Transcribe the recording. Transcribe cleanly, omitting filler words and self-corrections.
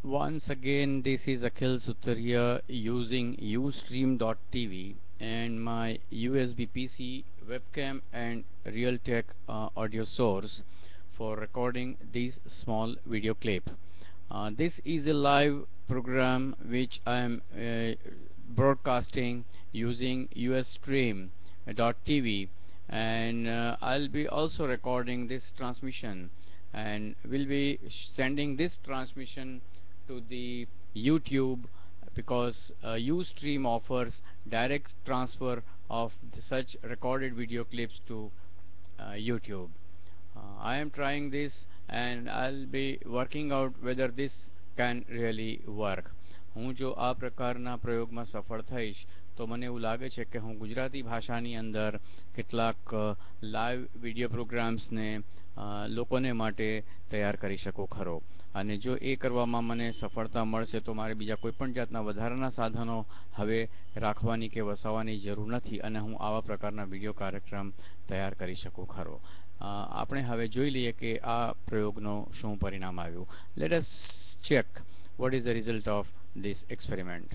Once again, this is Akhil Suttar here using Ustream.tv and my USB PC webcam and Realtek audio source for recording this small video clip. This is a live program which I am broadcasting using Ustream.tv, and I'll be also recording this transmission and will be sending this transmission to the YouTube, because Ustream offers direct transfer of such recorded video clips to YouTube. I am trying this and I'll be working out whether this can really work. હું જો આ પ્રકારના પ્રયોગમાં સફળ થઈશ તો મને એવું લાગે છે કે હું ગુજરાતી ભાષાની અંદર કેટલાક લાઈવ વિડીયો પ્રોગ્રામ્સને લોકોને માટે તૈયાર કરી શકું ખરો. અને જો એ કરવામાં મને સફળતા મળશે તો મારે બીજા કોઈ પણ જાતના વધારાના સાધનો હવે રાખવાની કે વસાવવાની જરૂર નથી અને હું આવા પ્રકારના વિડીયો કાર્યક્રમ તૈયાર કરી શકું ખરો. આપણે હવે જોઈ લઈએ કે આ પ્રયોગનો શું પરિણામ આવ્યું. Let us check what is the result of this experiment.